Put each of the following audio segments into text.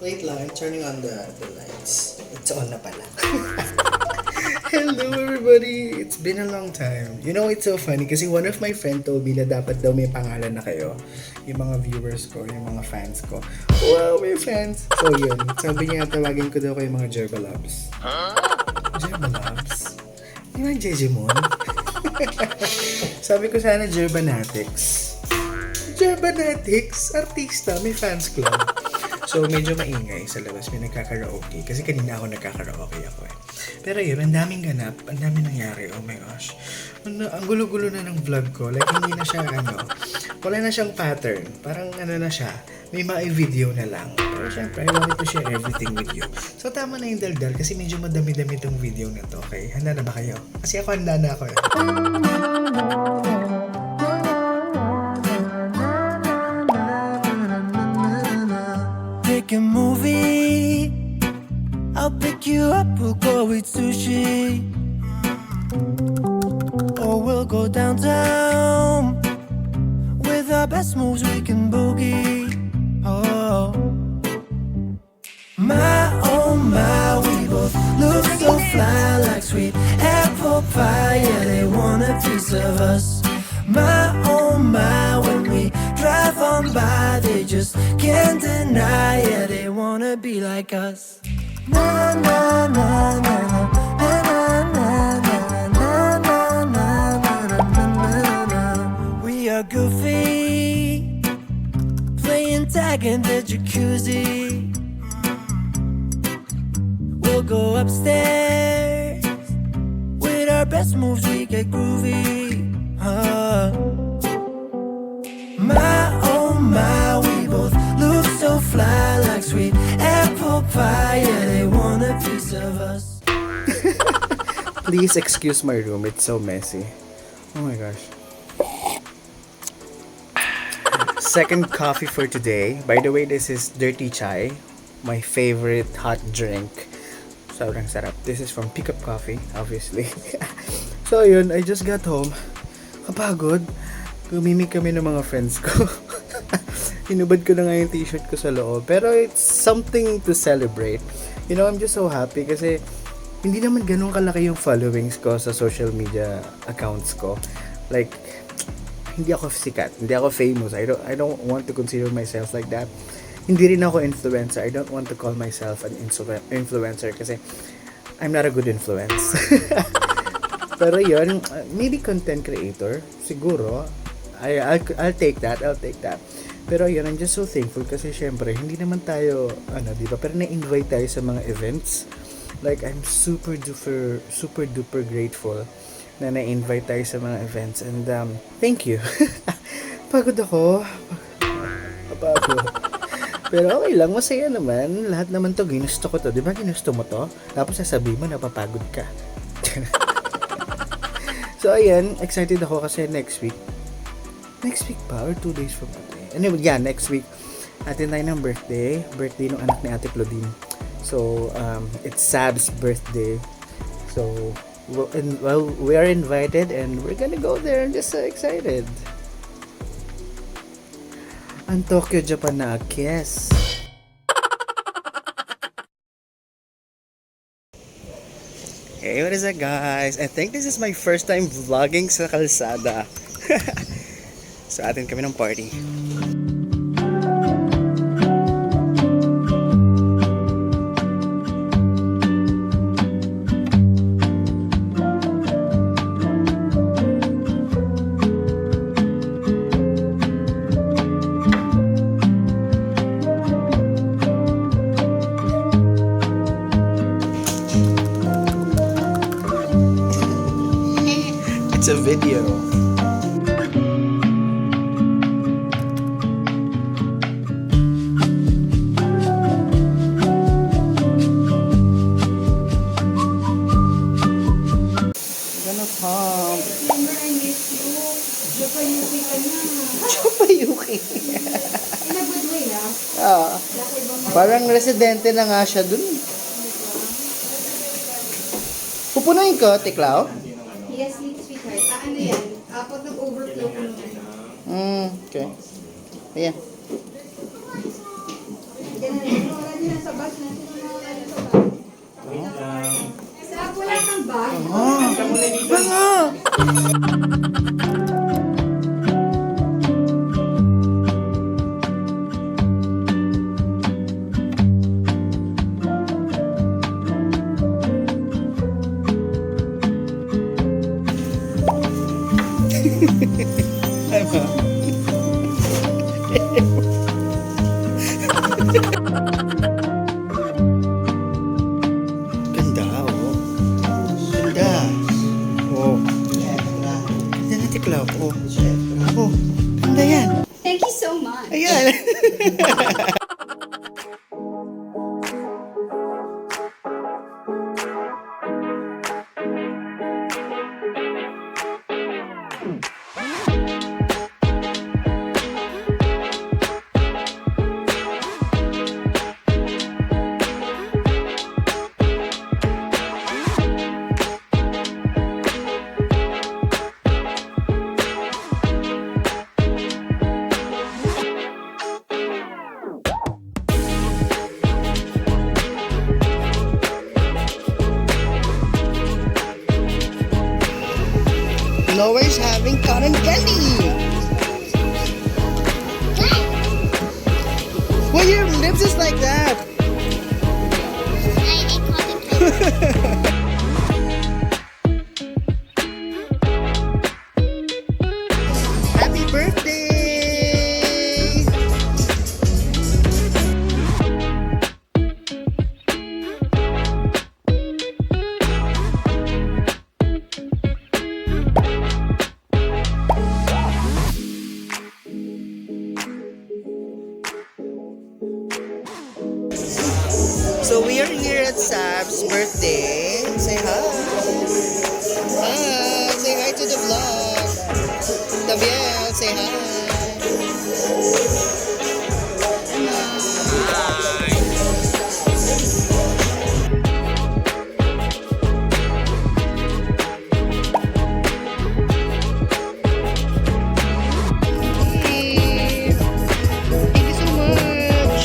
Wait lang, I'm turning on the lights. It's on na pala. Hello everybody! It's been a long time. You know, it's so funny kasi one of my friend told me na dapat daw may pangalan na kayo. Yung mga viewers ko, yung mga fans ko. Wow, may fans! So yun, sabi niya tawagin ko daw kayo mga Jerbalabs. Jerbalabs? Di ba Jejemon? Sabi ko sana Jerbanatics. Jerbanatics? Artista, may fans club. So, medyo maingay sa labas. May nagkakaraoke. Kasi kanina ako nagkakaraoke ako eh. Pero yun, ang daming ganap. Ang daming nangyari. Oh my gosh. Ang gulo-gulo na ng vlog ko. Like, hindi na siya, wala na siyang pattern. Parang na siya. May video na lang. Pero syempre, I wanted to share everything with you. So, tama na yung daldal kasi medyo madami-dami tong video na to. Okay? Handa na ba kayo? Kasi ako handa na ako eh. Pick a movie, I'll pick you up, we'll go eat sushi. Or we'll go downtown, with our best moves we can boogie. Oh my, we both look so fly, like sweet apple pie. Yeah, they want a piece of us. My, when we drive on by, they just can't deny. Yeah, they wanna be like us. Na na na na na na na na na na na na na. We are goofy, playing tag in the jacuzzi. We'll go upstairs, with our best moves we get groovy. My, we both look so fly, like sweet apple pie. Yeah, they want a piece of us. Please excuse my room. It's so messy. Oh my gosh. Second coffee for today. By the way, this is dirty chai. My favorite hot drink. Sobrang sarap. This is from Pickup Coffee, obviously. So yun, I just got home. Kapagod. Gumimik kami ng mga friends ko. Hinubad ko na nga yung t-shirt ko sa loob. Pero it's something to celebrate. You know, I'm just so happy kasi hindi naman ganun kalaki yung followings ko sa social media accounts ko. Like, hindi ako sikat. Hindi ako famous. I don't want to consider myself like that. Hindi rin ako influencer. I don't want to call myself an influencer kasi I'm not a good influence. Pero yun, maybe content creator. Siguro. I'll take that. Pero yun, I'm just so thankful kasi syempre, hindi naman tayo, diba? Pero na-invite tayo sa mga events. Like, I'm super duper grateful na na-invite tayo sa mga events. And, thank you. Pagod ako. Pagod. Pero okay lang, masaya naman. Lahat naman to, ginusto ko to. Diba ginusto mo to? Tapos sasabihin mo, napapagod ka. So, ayan, excited ako kasi next week pa or 2 days from today. Anyway, yeah, next week atin tayo ng birthday ng anak ni Ate Claudine. So, it's Sab's birthday. So, we are invited and we're gonna go there. I'm just so excited. Ang Tokyo, Japan na yes. Hey, what is up guys? I think this is my first time vlogging sa kalsada. So, atin kami ng party. It's a video. Remember, I miss you. Japayuki ka na. Chopayuki. In a good way, ah. Dati ibang Parang residente na nga siya dun. Pupunayin ko, Tiklaw? Yes, sweetheart. Ano yan? Pag nag-overflow ko naman. Okay. Ayan. Ganun. sa bus na. Sarap, wala kang bag. Ganda, oh. Ganda. Oh. Ganda na tiklaw. Oh. Oh. Ganda yan. Thank you so much. Ayan. Noah's having cotton candy. Why your lips is like that? Happy birthday! So we are here at Sab's birthday. Say hi. Hi. Say hi to the vlog. Tabiel, say hi. Hey. Thank you so much.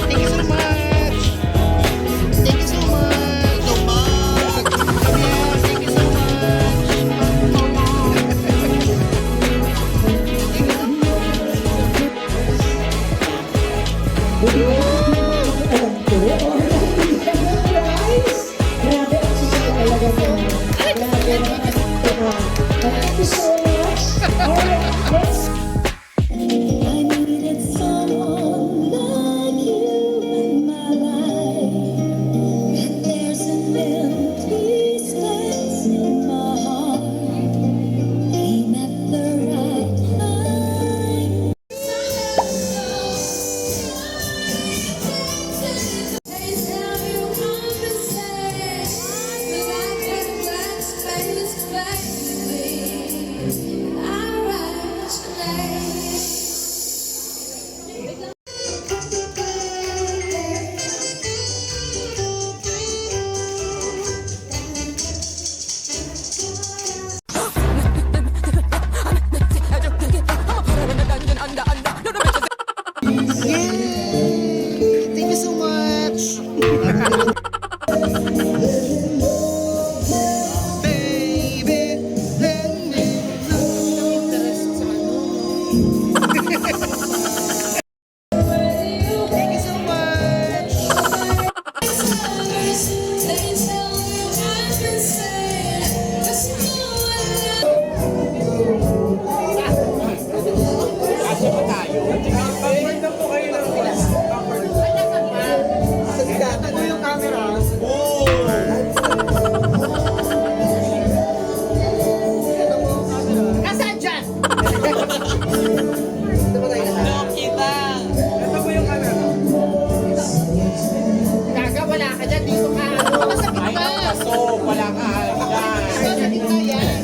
Thank you so much. Thank you so much. So much. Tabiel, thank you so I needed someone like you in my life, and there's an empty space in my heart. Came at the right time. They tell you I'm the same, but I get black space back to me. I write your name. Thank you so much. Baby, let me Thank you so much. They tell you I've been saying just no one Nasaan dyan? Gaga, wala ka dyan. Dito ka. Masakit ka. Wala ka Masakit ka yan.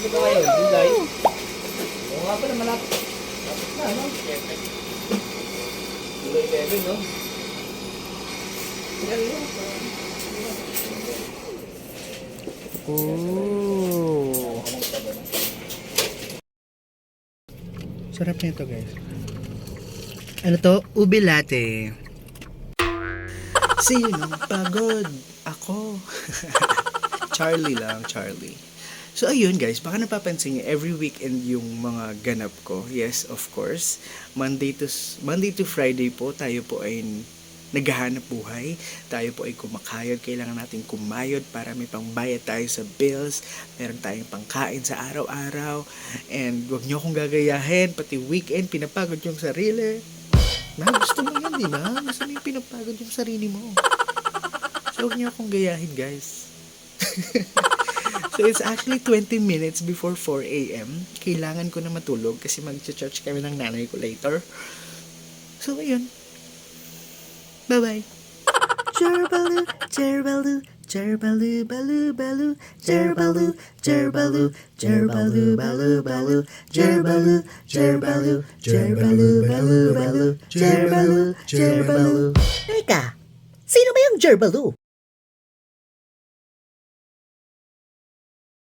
Ano ba kayo? July? Oo nga pala, malapit. Malapit na, no? July 11, no? Oh. Sarap nito, guys. Ano to? Ube latte. Sinong pagod? Ako. Charlie lang, Charlie. So ayun guys, baka napapansin niyo every weekend yung mga ganap ko. Yes, of course. Monday to Friday po tayo po ay naghahanap buhay. Tayo po ay kumakayod. Kailangan natin kumayod para may pangbayad tayo sa bills. Meron tayong pangkain sa araw-araw. And wag niyo akong gagayahin. Pati weekend, pinapagod yung sarili. Gusto mo yan, di ba? Gusto mo yung pinapagod yung sarili mo. So wag niyo akong gayahin, guys. So it's actually 20 minutes before 4 a.m. Kailangan ko na matulog kasi mag-church kami ng nanay ko later. So ayun. Bye-bye. Jerbalu, jerbalu, jerbalu, balu, balu, jerbalu, jerbalu, jerbalu, balu, balu, jerbalu, jerbalu, jerbalu, balu, balu, jerbalu, jerbalu. Teka, sino ba yung Jerbalu?